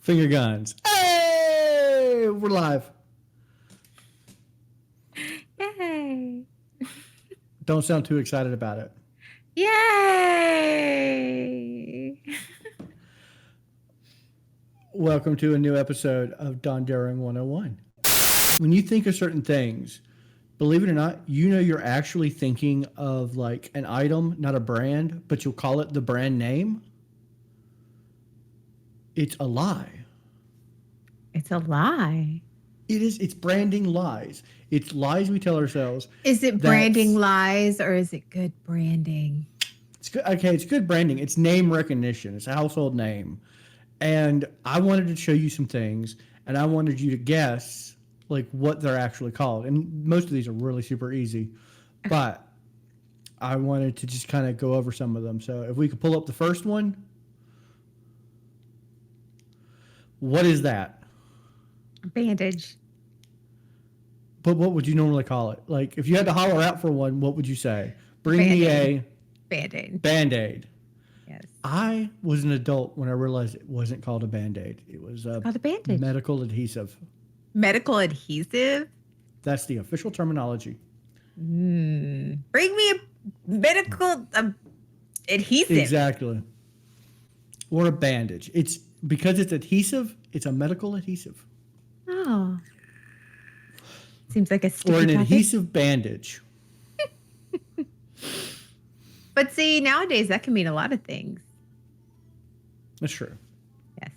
Finger guns. Hey, we're live. Yay. Don't sound too excited about it. Yay. Welcome to a new episode of Donderoing 101. When you think of certain things, believe it or not, you know you're actually thinking of like an item, not a brand, but you'll call it the brand name. It's a lie. It's a lie. It is. It's branding lies. It's lies we tell ourselves. Is it branding lies or is it good branding? It's good. Okay, it's good branding. It's name recognition. It's a household name. And I wanted to show you some things, and I wanted you to guess like what they're actually called. And most of these are really super easy, but I wanted to just kind of go over some of them. So if we could pull up the first one. What is that? Bandage. But what would you normally call it? Like, if you had to holler out for one, what would you say? Bring Band-Aid. me a Band-Aid. Band-Aid. Yes. I was an adult when I realized it wasn't called a Band-Aid. It was Called a bandage. medical adhesive. Medical adhesive? That's the official terminology. Bring me a medical adhesive. Exactly. Or a bandage. It's because it's adhesive, it's a medical adhesive. Oh. Seems like a sticky Or an topic. adhesive bandage. But see, nowadays that can mean a lot of things. That's true. Yes.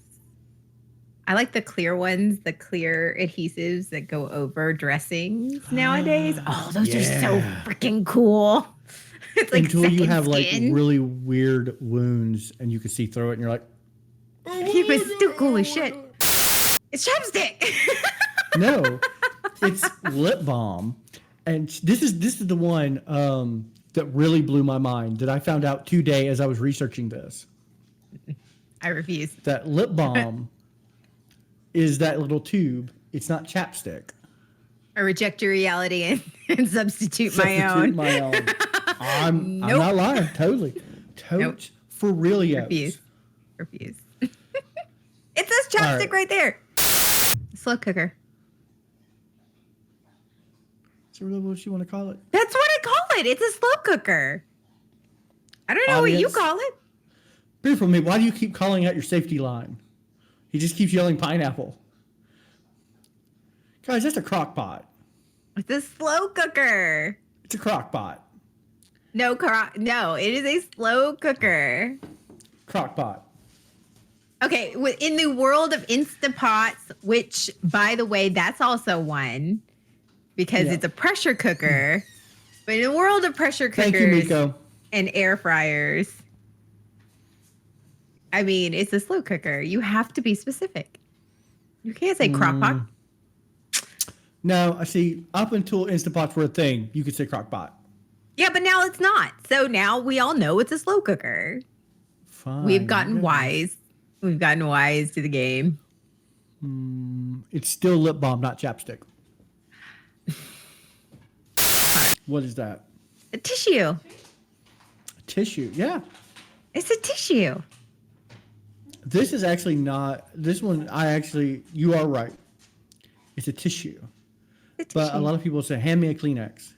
I like the clear ones, the clear adhesives that go over dressings nowadays. Oh, those are so freaking cool. It's like until you have skin. like really weird wounds and you can see through it and you're like, He was still cool as shit. It's chapstick. no, it's lip balm. And this is the one that really blew my mind that I found out today as I was researching this. I refuse. That lip balm is that little tube. It's not chapstick. I reject your reality and substitute my own. I'm Nope. not lying. Totally. Nope. For real. Refuse. It says chapstick right there. Slow cooker. Is that really what you want to call it? That's what I call it. It's a slow cooker. I don't know what you call it. Beautiful me. Why do you keep calling out your safety line? He just keeps yelling pineapple. Guys, that's a crock pot. It's a slow cooker. It's a crock pot. No, it is a slow cooker. Crock pot. Okay, in the world of Instapots, which, by the way, that's also one because it's a pressure cooker. But in the world of pressure cookers Thank you, Miko. and air fryers, I mean, it's a slow cooker. You have to be specific. You can't say crock pot. No, I see. Up until Instapots were a thing, you could say crock pot. Yeah, but now it's not. So now we all know it's a slow cooker. Fine. We've gotten wise. We've gotten wise to the game. It's still lip balm, not chapstick. What is that? A tissue. Tissue. Yeah. It's a tissue. This is actually not. This one, you are right. It's a tissue. But a lot of people say, hand me a Kleenex.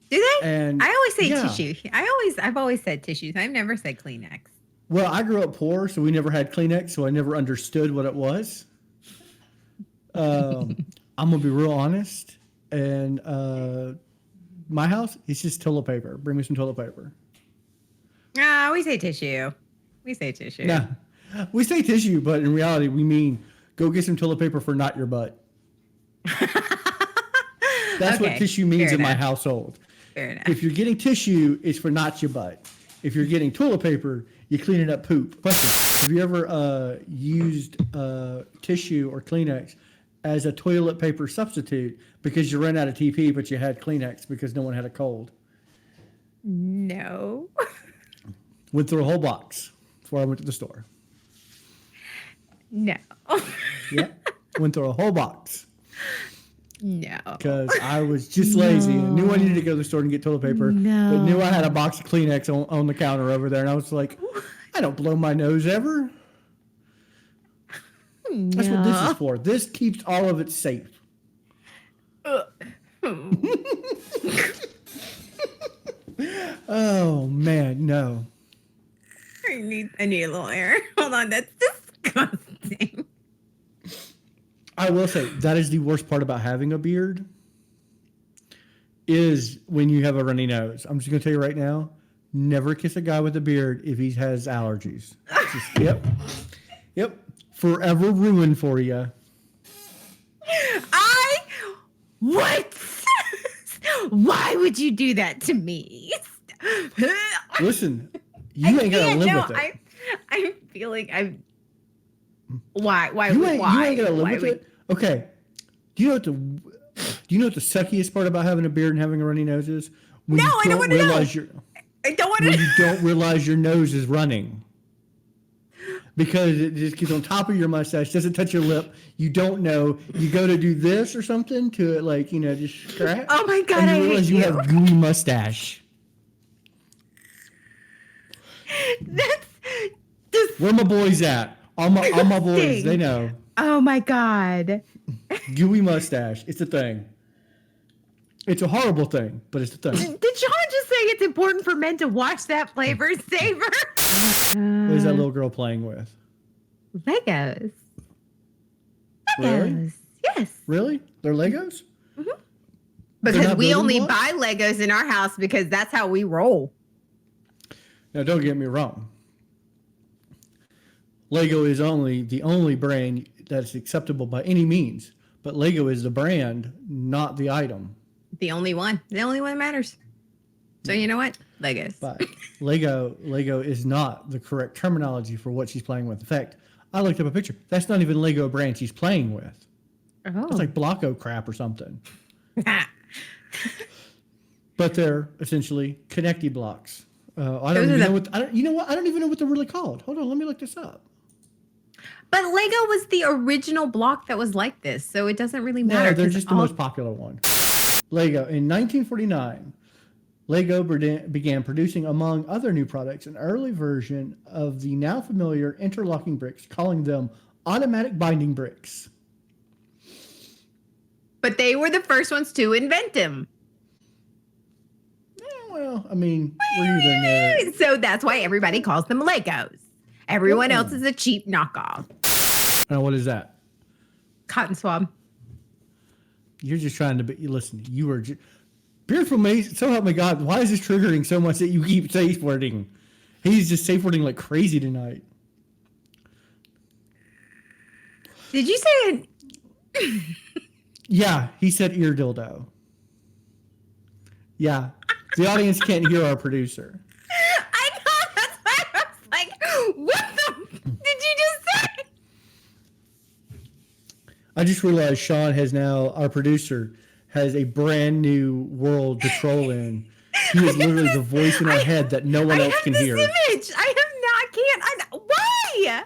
Do they? And I always say tissue. I've always said tissues. I've never said Kleenex. Well, I grew up poor, so we never had Kleenex, so I never understood what it was. I'm going to be real honest. And my house, it's just toilet paper. Bring me some toilet paper. We say tissue. We say tissue. No, we say tissue, but in reality, we mean go get some toilet paper for not your butt. That's what tissue means in my household. Fair enough. If you're getting tissue, it's for not your butt. If you're getting toilet paper, you clean it up poop. Question: have you ever used tissue or Kleenex as a toilet paper substitute because you ran out of TP, but you had Kleenex because no one had a cold? No. Went through a whole box before I went to the store. No. Yeah, went through a whole box. No. Because I was just lazy and knew I needed to go to the store and get toilet paper. No. But knew I had a box of Kleenex on the counter over there. And I was like, I don't blow my nose ever. That's what this is for. This keeps all of it safe. Oh man, no. I need a little air. Hold on, that's disgusting. I will say that is the worst part about having a beard is when you have a runny nose. I'm just gonna tell you right now, never kiss a guy with a beard if he has allergies. Yep. Forever ruined for you. What? Why would you do that to me? Listen, you ain't gotta live with it. I'm feeling Why? You ain't gotta live with it. Okay. Do you know what the suckiest part about having a beard and having a runny nose is? When no, I don't want to know. I don't want to. When you don't realize your nose is running. Because it just gets on top of your mustache, doesn't touch your lip. You don't know. You go to do this or something to like, just scratch. Oh my God, and you realize you have gooey mustache. That's just where my boys at? All my boys, they know. Oh my God. Gooey mustache. It's a thing. It's a horrible thing, but it's a thing. Did Sean just say it's important for men to watch that flavor saver? What is that little girl playing with? Legos. Really? Yes. Really? They're Legos? Mm-hmm. Because we only buy Legos in our house because that's how we roll. Now, don't get me wrong. Lego is the only brand that's acceptable by any means. But Lego is the brand, not the item. The only one. The only one that matters. So you know what? Legos. But Lego is not the correct terminology for what she's playing with. In fact, I looked up a picture. That's not even Lego brand she's playing with. Oh. It's like Blocko crap or something. But they're essentially connecty blocks. I don't even know what. You know what? I don't even know what they're really called. Hold on, let me look this up. But Lego was the original block that was like this, so it doesn't really matter. No, they're just the most popular one. Lego in 1949. Lego began producing, among other new products, an early version of the now familiar interlocking bricks, calling them automatic binding bricks. But they were the first ones to invent them. Well, I mean, we're using it. So that's why everybody calls them Legos. Everyone else is a cheap knockoff. What is that? Cotton swab. You're just trying to be. Listen, you were. Beautiful me. So help me God. Why is this triggering so much that you keep safe wording? He's just safe wording like crazy tonight. Did you say it? Yeah, he said ear dildo. Yeah. The audience can't hear our producer. I know. That's why I was like, what the did you just say? I just realized Sean our producer, has a brand new world to troll in. He is literally the voice in our head that no one else can hear. Image. I have not. I can't. Why?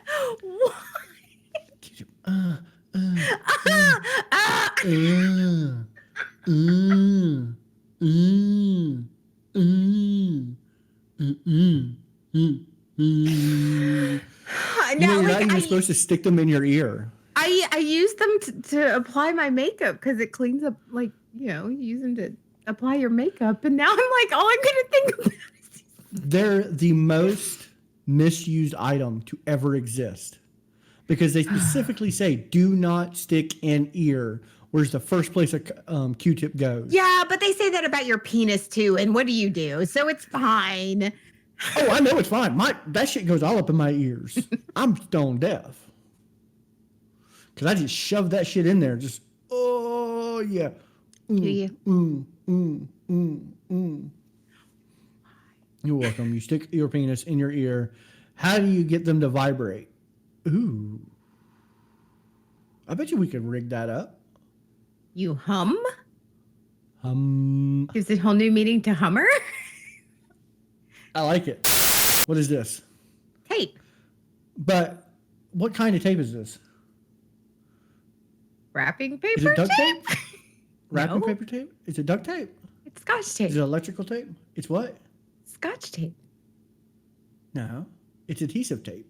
You're not even supposed to stick them in your ear. I use them to apply my makeup because it cleans up, you use them to apply your makeup. And now I'm like, all I'm going to think about is they're the most misused item to ever exist because they specifically say, do not stick in ear. Where's the first place a Q-tip goes? Yeah, but they say that about your penis too. And what do? So it's fine. Oh, I know it's fine. That shit goes all up in my ears. I'm stone deaf. Because I just shove that shit in there. Just, oh, yeah. Do you? You're welcome. You stick your penis in your ear. How do you get them to vibrate? Ooh. I bet you we could rig that up. You hum? Hum. Gives a whole new meaning to hummer? I like it. What is this? Tape. But what kind of tape is this? Wrapping paper Is it duct tape? Wrapping paper tape? Is it duct tape? It's Scotch tape. Is it electrical tape? It's what? Scotch tape. No, it's adhesive tape.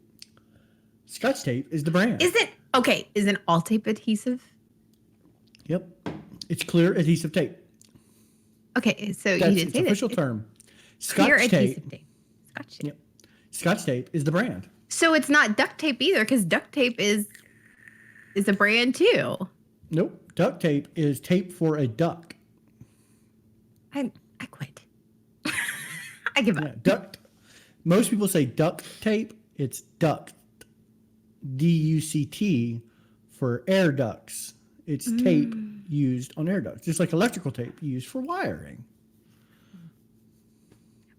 Scotch tape is the brand. Is it? Okay, is an all tape adhesive? Yep. It's clear adhesive tape. Okay, so That's you didn't its say that. official term. Clear Scotch adhesive tape. tape. Scotch tape. Yep. Scotch tape is the brand. So it's not duct tape either, because duct tape is a brand too. Nope. Duct tape is tape for a duck. I quit. I give up. Yeah, duct. Most people say duct tape. It's duct. DUCT for air ducts. It's tape used on air ducts, just like electrical tape used for wiring.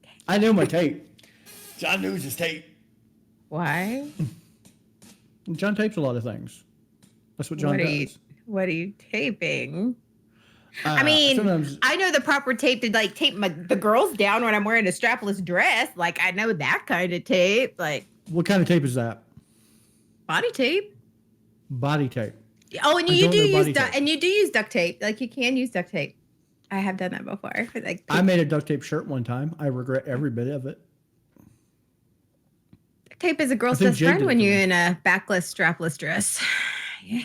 Okay. I know my tape. John knows his tape. Why? John tapes a lot of things. That's what John does. What are you taping? I mean, sometimes, I know the proper tape to like tape the girls down when I'm wearing a strapless dress. Like I know that kind of tape. Like what kind of tape is that? body tape. Body tape. Oh, and you do use duct tape. Like you can use duct tape. I have done that before. Like I made a duct tape shirt one time. I regret every bit of it. duct tape is a girl's best friend when you're in a backless, strapless dress. Yeah.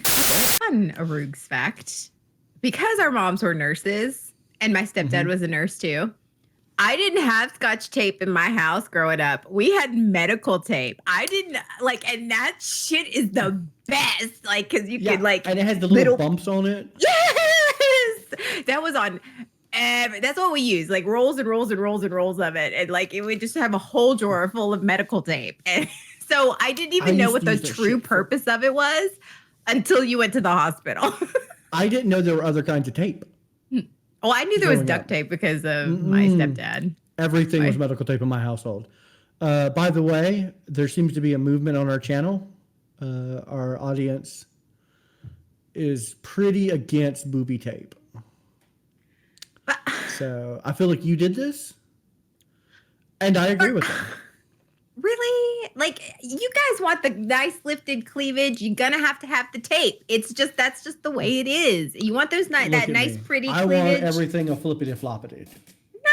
Fun Arugs fact. Because our moms were nurses and my stepdad was a nurse too, I didn't have Scotch tape in my house growing up. We had medical tape. I didn't and that shit is the best. Like, cause you could and it has the little bumps on it. Yes, that was on. That's what we use, like rolls and rolls and rolls and rolls of it, and like it would just have a whole drawer full of medical tape. And so I didn't even know what the true purpose of it was until you went to the hospital. I didn't know there were other kinds of tape. Well, I knew there was duct tape because of my stepdad. Everything was medical tape in my household. By the way, there seems to be a movement on our channel. Our audience is pretty against booby tape. So I feel like you did this, and I agree with them. Really? Like, you guys want the nice lifted cleavage, you're gonna have to have the tape. That's just the way it is. You want those nice pretty I cleavage. want everything a flippity floppity.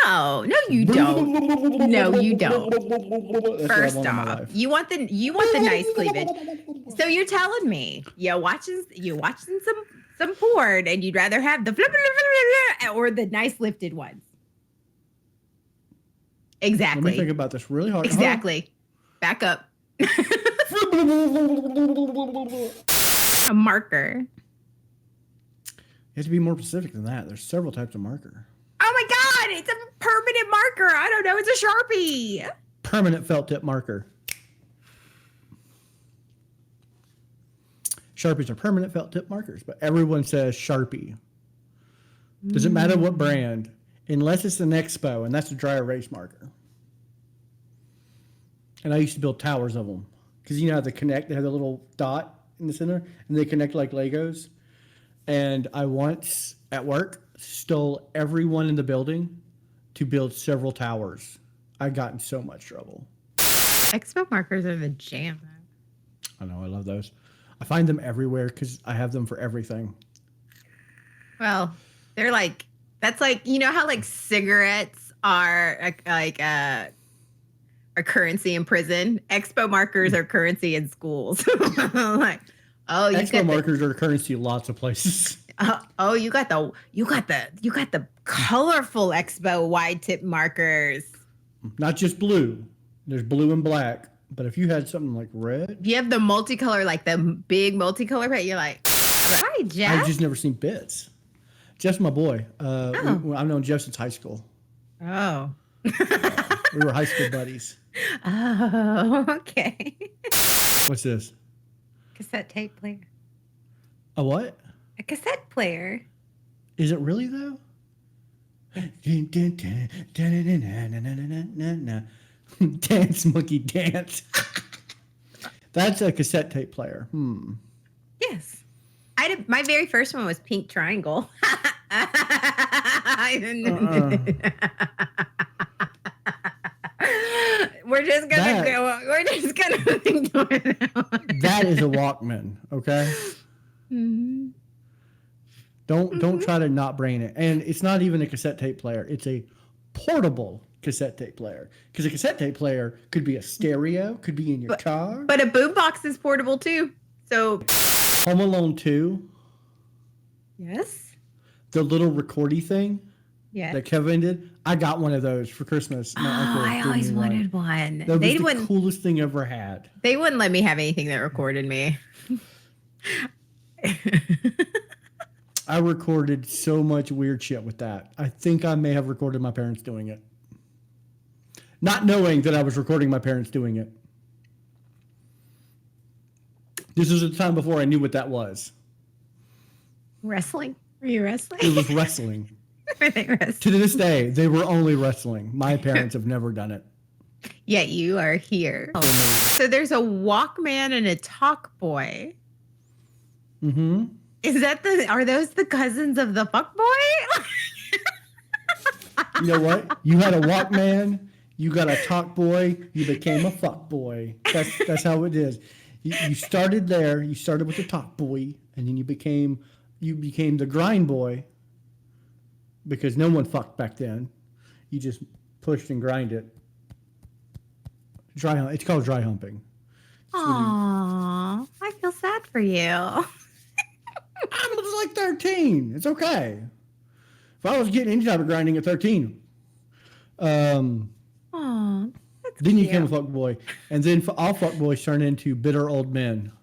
No, you don't. No, you don't. First off, you want the nice cleavage. So you're telling me you're watching some porn and you'd rather have the or the nice lifted ones. Exactly. Let me think about this really hard. Exactly. Back up. A marker. You have to be more specific than that. There's several types of marker. Oh my God, it's a permanent marker. I don't know. It's a Sharpie. Permanent felt tip marker. Sharpies are permanent felt tip markers, but everyone says Sharpie. Doesn't matter what brand, unless it's an Expo, and that's a dry erase marker. And I used to build towers of them because you know how they connect. They have the little dot in the center, and they connect like Legos. And I once at work stole everyone in the building to build several towers. I got in so much trouble. Expo markers are the jam. I know, I love those. I find them everywhere because I have them for everything. Well, they're like, that's like, you know how like cigarettes are like a currency in prison? Expo markers are currency in schools. Like, oh, Expo markers are currency lots of places. You got the colorful Expo wide tip markers. Not just blue. There's blue and black. But if you had something like red, if you have the multicolor, like the big multicolor pet, you're like, hi, Jeff. I've just never seen Bits. Jeff's my boy. I've known Jeff since high school. Oh. We were high school buddies. Oh, okay. What's this? Cassette tape player. A what? A cassette player. Is it really though? Dance, monkey, dance. That's a cassette tape player. Yes. My very first one was Pink Triangle. We're just gonna ignore that. That is a Walkman, okay? Mm-hmm. Don't try to not brain it. And it's not even a cassette tape player. It's a portable cassette tape player. Because a cassette tape player could be a stereo, could be in your car. But a boombox is portable too. So, Home Alone 2, yes. the little recordy thing Yeah. that Kevin did. I got one of those for Christmas. My uncle I gave always me wanted one. That was the coolest thing ever had. They wouldn't let me have anything that recorded me. I recorded so much weird shit with that. I think I may have recorded my parents doing it. Not knowing that I was recording my parents doing it. This was a time before I knew what that was. Wrestling? Were you wrestling? It was wrestling. Were they wrestling? To this day, they were only wrestling. My parents have never done it. Yet you are here. Oh. So there's a Walkman and a Talk Boy. Mm-hmm. Are those the cousins of the fuck boy? You know what? You had a Walkman, you got a Talk Boy, you became a fuck boy. That's how it is. You started there, you started with the Talk Boy, and then you became the Grind Boy because no one fucked back then. You just pushed and grind it. It's called dry humping. Aww, I feel sad for you. I was like 13. It's okay. If I was getting any type of grinding at 13, then you became a fuck boy, and then all fuck boys turn into bitter old men.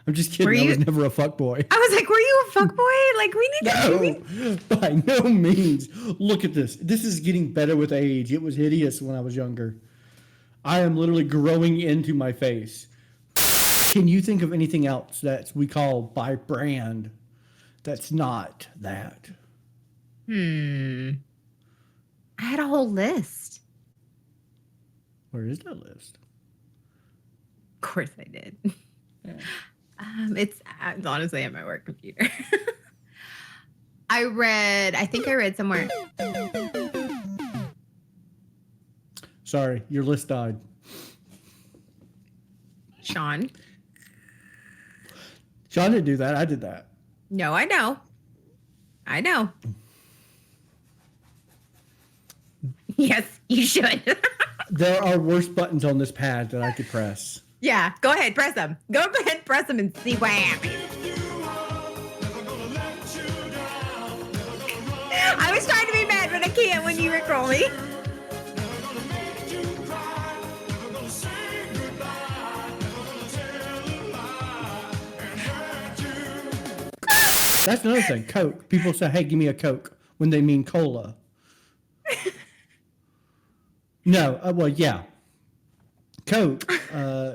I'm just kidding. I was never a fuck boy. I was like, were you a fuck boy? Like, we need to. No, by no means. Look at this. This is getting better with age. It was hideous when I was younger. I am literally growing into my face. Can you think of anything else that we call by brand that's not that? I had a whole list. Where is that list? Of course I did. Yeah. It's honestly at my work computer. I think I read somewhere. Sorry, your list died. Sean didn't do that. I did that. No, I know. Yes, you should. There are worse buttons on this pad that I could press. Yeah, go ahead, press them. Go ahead, press them and see what happens. I was trying to be mad, but I can't when you rickroll me. That's another thing. Coke. People say, hey, give me a Coke when they mean cola. No, well, yeah. Coke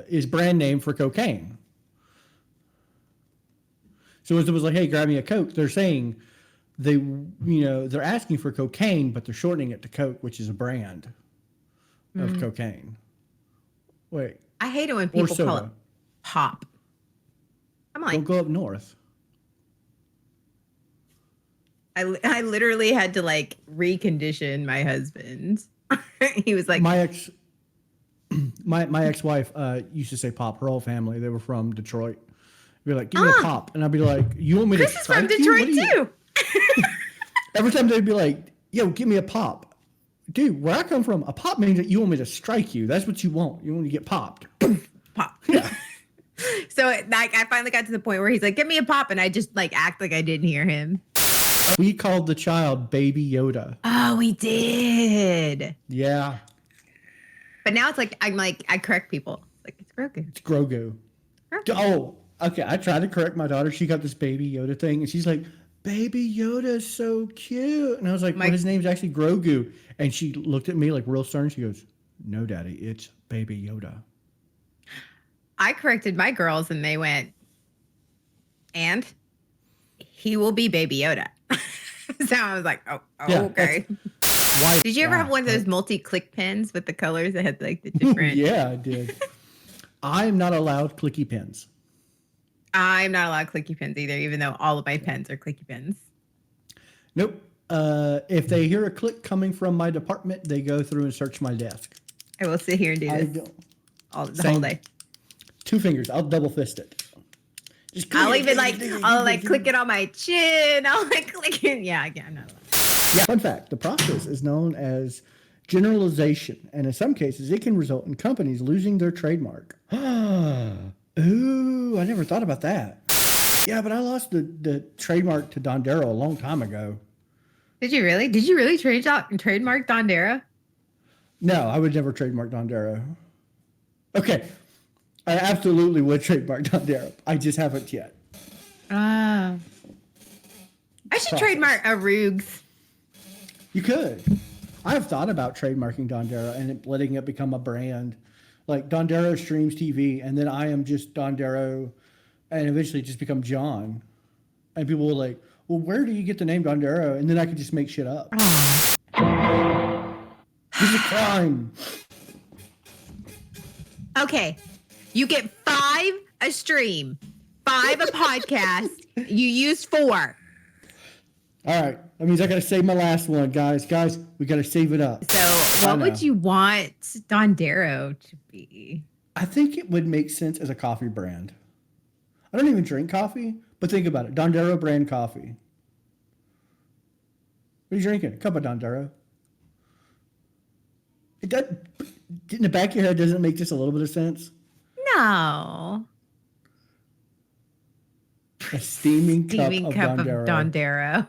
is brand name for cocaine. So if it was like, hey, grab me a Coke, they're saying they're asking for cocaine, but they're shortening it to Coke, which is a brand of cocaine. Wait. I hate it when people call it pop. I'm like, don't go up north. I literally had to like recondition my husband. He was like, my ex-wife used to say pop. Her whole family, they were from Detroit. Be like, give me a pop, and I'd be like, you want me to strike you? Chris is from Detroit too. Every time they'd be like, yo, give me a pop. Dude, where I come from, a pop means that you want me to strike you. That's what you want. You want to get popped. Pop. Yeah. So like I finally got to the point where he's like, give me a pop, and I just like act like I didn't hear him. We called the child Baby Yoda. Oh, we did. Yeah. But now it's like I correct people. It's like it's Grogu. It's Grogu. Oh, okay. I tried to correct my daughter. She got this Baby Yoda thing, and she's like, Baby Yoda is so cute. And I was like, well, his name's actually Grogu. And she looked at me like real stern. She goes, no, Daddy, it's Baby Yoda. I corrected my girls, and they went, and he will be Baby Yoda. So I was like, oh yeah, okay. Why? Did you ever have one of those multi-click pens with the colors that had like the different? Yeah, I did. I'm not allowed clicky pens. I'm not allowed clicky pens either, even though all of my pens are clicky pens. Nope. If they hear a click coming from my department, they go through and search my desk. I will sit here and do this the whole day. 2 fingers. I'll double fist it. I'll click it on my chin. I'll like click it. Yeah, I'm not allowed. Yeah. Fun fact: the process is known as generalization, and in some cases, it can result in companies losing their trademark. Ooh, I never thought about that. Yeah, but I lost the trademark to Dondero a long time ago. Did you really? Did you really trademark Dondero? No, I would never trademark Dondero. Okay, I absolutely would trademark Dondero. I just haven't yet. I should trademark Arugs. You could. I've thought about trademarking Dondero and letting it become a brand, like DonderoStreams TV, and then I am just Dondero, and eventually just become John. And people will like, well, where do you get the name Dondero? And then I could just make shit up. This is a crime. Okay, you get 5 a stream, 5 a podcast. You used 4. All right. That means I got to save my last one, guys. Guys, we got to save it up. So what would you want Dondero to be? I think it would make sense as a coffee brand. I don't even drink coffee, but think about it. Dondero brand coffee. What are you drinking? A cup of Dondero. It does, in the back of your head, doesn't it make just a little bit of sense? No. A steaming cup of Dondero.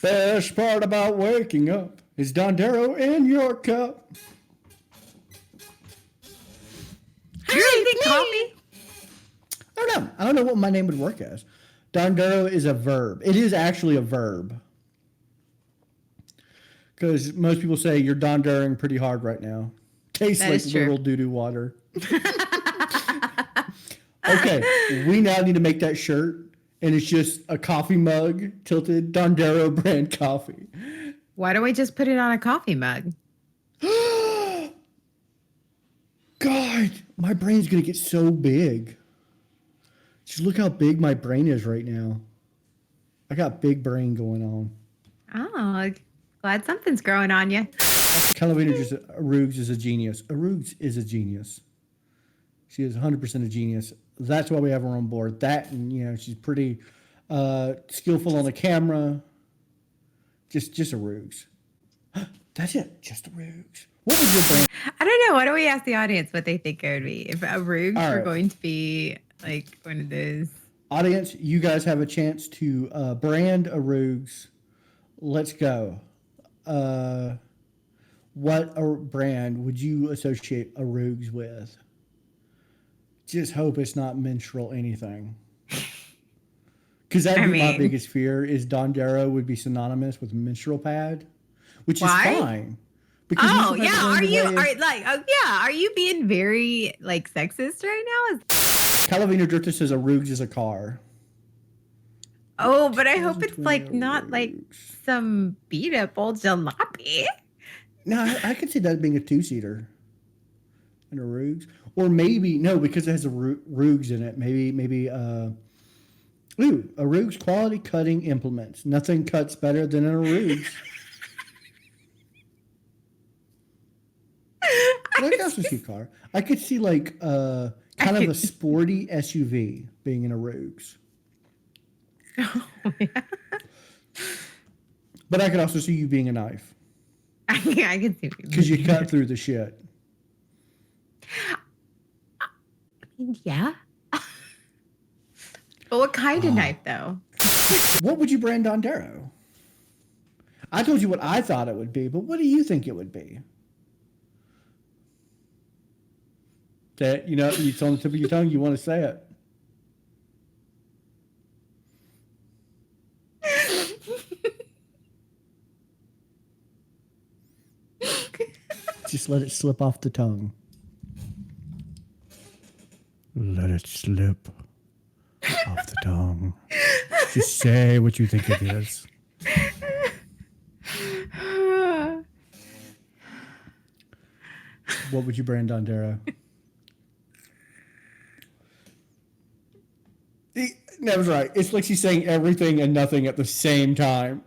Best part about waking up is Dondero in your cup. You really think coffee? I don't know what my name would work as. Dondero is a verb. It is actually a verb. Because most people say you're Donderoing pretty hard right now. Tastes like little doo-doo water. Okay, we now need to make that shirt, and it's just a coffee mug tilted Dondero brand coffee. Why don't we just put it on a coffee mug? God, my brain's going to get so big. Just look how big my brain is right now. I got big brain going on. Oh, glad something's growing on you. Arugs is a genius. Arugs is a genius. She is 100% a genius. That's why we have her on board. That, and she's pretty skillful on the camera. Just Arugs. That's it. Just Arugs. What was your brand? I don't know. Why don't we ask the audience what they think it would be if Arugs were going to be like one of those? Audience, you guys have a chance to brand Arugs. Let's go. What brand would you associate Arugs with? Just hope it's not menstrual anything. Because that'd be my biggest fear is Dondero would be synonymous with menstrual pad, which is fine. Because are you being very like sexist right now? Calavina Drifter says Arugs is a car. Oh, but I hope it's like not like some beat up old jalopy. No, I could see that being a 2-seater. An Arugs. Or maybe, no, because it has Arugs in it. Maybe, Arugs quality cutting implements. Nothing cuts better than an Arugs. I could also see a car. I could see like kind of a sporty SUV being an Arugs. Oh, yeah. But I could also see you being a knife. I can see because you cut through the shit. Yeah. But what kind of knife, though? What would you brand Dondero? I told you what I thought it would be, but what do you think it would be? Say it, it's on the tip of your tongue. You want to say it. Just let it slip off the tongue. Let it slip off the tongue. Just say what you think it is. What would you brand Dondero? That was right. It's like she's saying everything and nothing at the same time.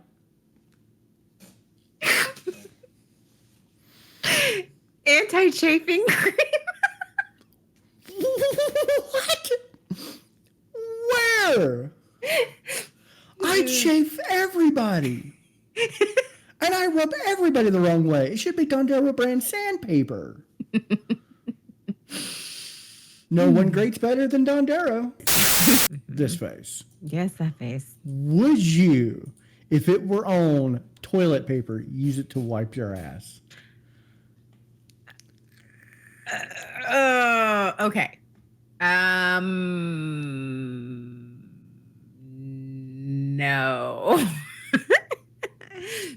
Anti-chafing cream. What? Where? I chafe everybody. I And I rub everybody the wrong way. It should be Dondero brand sandpaper. No one grates better than Dondero. This face. Yes, that face. Would you, if it were on toilet paper, use it to wipe your ass? Okay. No.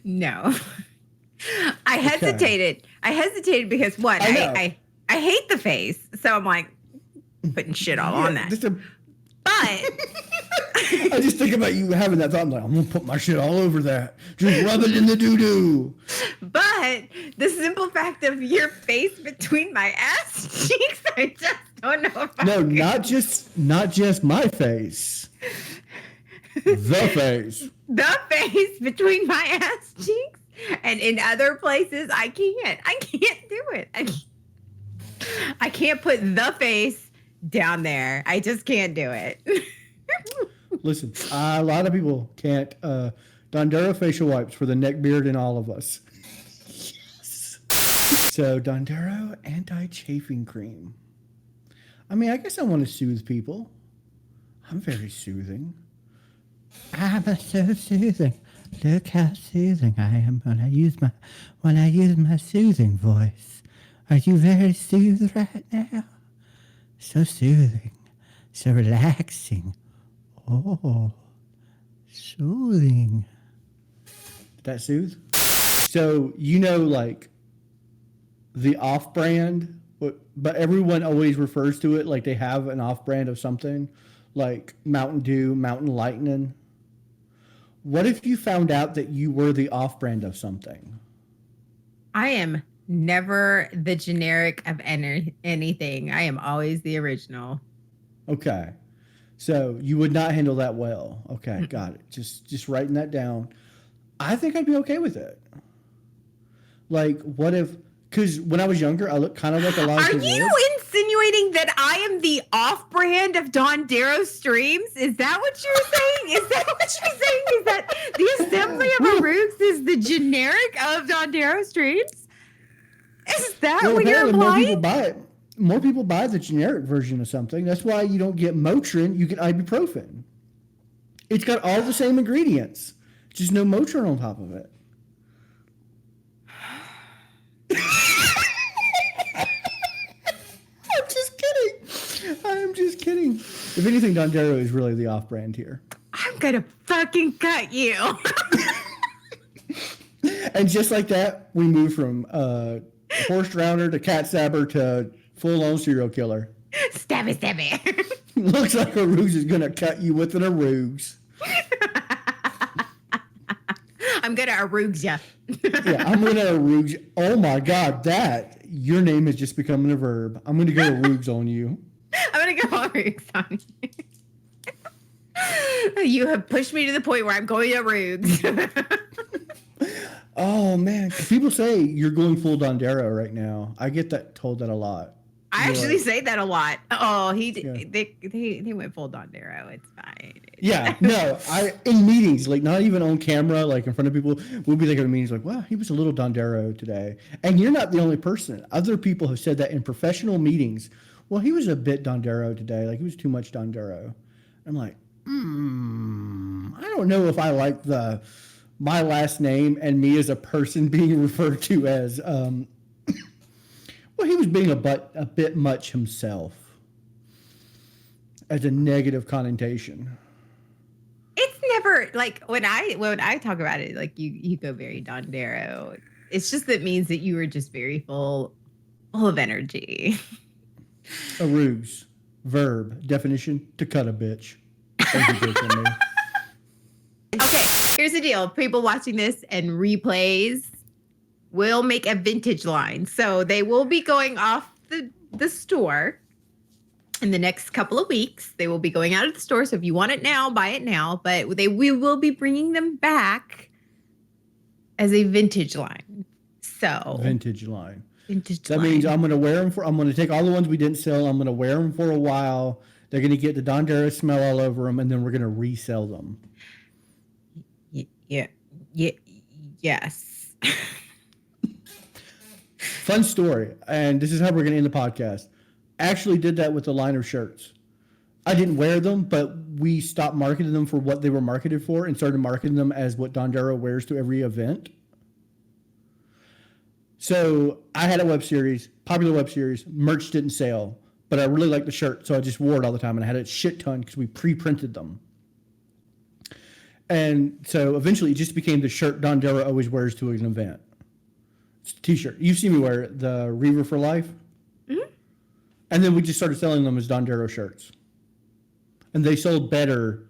No. I hesitated. I hesitated because one, I hate the face. So I'm like putting shit all on that. But I just think about you having that thought. I'm like, I'm gonna put my shit all over that. Just rub it in the doo-doo. But the simple fact of your face between my ass cheeks, I just don't know if I could. not just my face. The face. The face between my ass cheeks. And in other places, I can't do it. I can't put the face down there. I just can't do it. Listen, a lot of people can't. Dondero facial wipes for the neck, beard, and all of us. Yes. So Dondero anti-chafing cream. I mean, I guess I want to soothe people. I'm very soothing. I'm so soothing. Look how soothing I am when I use my soothing voice. Are you very soothed right now? So soothing, so relaxing. Oh, soothing. Did that soothe? So, like the off-brand, but everyone always refers to it like they have an off-brand of something, like Mountain Dew, Mountain Lightning. What if you found out that you were the off-brand of something? I am never the generic of anything. I am always the original. Okay. So you would not handle that well. Okay, got it. Just writing that down. I think I'd be okay with it. Like, what if... Because when I was younger, I looked kind of like a lot of people. Are you insinuating that I am the off-brand of DonderoStreams? Is that what you're saying? Is that what you're saying? Is that the assembly of Arugs is the generic of DonderoStreams? Is that what you're implying? More people buy the generic version of something. That's why you don't get Motrin, you get ibuprofen. It's got all the same ingredients, just no Motrin on top of it. I'm just kidding. If anything, Dondero is really the off-brand here. I'm gonna fucking cut you. And just like that, we move from horse drowner to cat stabber to full-on serial killer. Stabby. Looks like Arugs is gonna cut you with an Arugs. I'm gonna Arugs ya. Yeah, I'm gonna Arugs. Oh my God, your name has just become a verb. I'm gonna go Arugs on you. I'm gonna go Arugs on you. You have pushed me to the point where I'm going to Arugs. Oh man, people say you're going full Dondero right now. I get told that a lot. I actually say that a lot. Oh, they went full Dondero. It's fine. Yeah, no, in meetings, like not even on camera, like in front of people, we'll be like in meetings like, wow, he was a little Dondero today. And you're not the only person. Other people have said that in professional meetings. Well, he was a bit Dondero today. Like he was too much Dondero. I'm like, I don't know if I like my last name and me as a person being referred to as, well, he was being a bit much himself as a negative connotation. It's never like when I talk about it, like you go very Dondero. It's just that means that you were just very full of energy. Arugs, verb, definition, to cut a bitch. Okay, here's the deal. People watching this and replays will make a vintage line. So they will be going off the store in the next couple of weeks. They will be going out of the store. So if you want it now, buy it now. But we will be bringing them back as a vintage line. So vintage line. That means I'm going to take all the ones we didn't sell. I'm going to wear them for a while. They're going to get the Dondero smell all over them, and then we're going to resell them. Yeah. Yes. Fun story, and this is how we're going to end the podcast. Actually did that with a line of shirts. I didn't wear them, but we stopped marketing them for what they were marketed for and started marketing them as what Dondero wears to every event. So I had a web series, popular web series. Merch didn't sell, but I really liked the shirt, so I just wore it all the time, and I had a shit ton because we pre-printed them. And so eventually it just became the shirt Dondero always wears to an event. It's a t-shirt. You've seen me wear it, the Reaver for Life. Mm-hmm. And then we just started selling them as Dondero shirts. And they sold better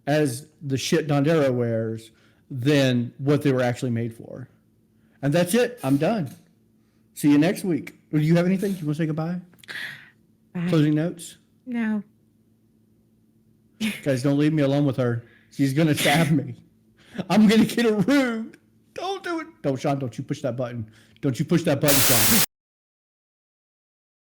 as the shit Dondero wears than what they were actually made for. And that's it. I'm done. See you next week. Do you have anything? You want to say goodbye? Bye. Closing notes? No. Guys, don't leave me alone with her. She's going to stab me. I'm going to get rude. Don't do it. Don't, Sean, don't you push that button. Don't you push that button, Sean.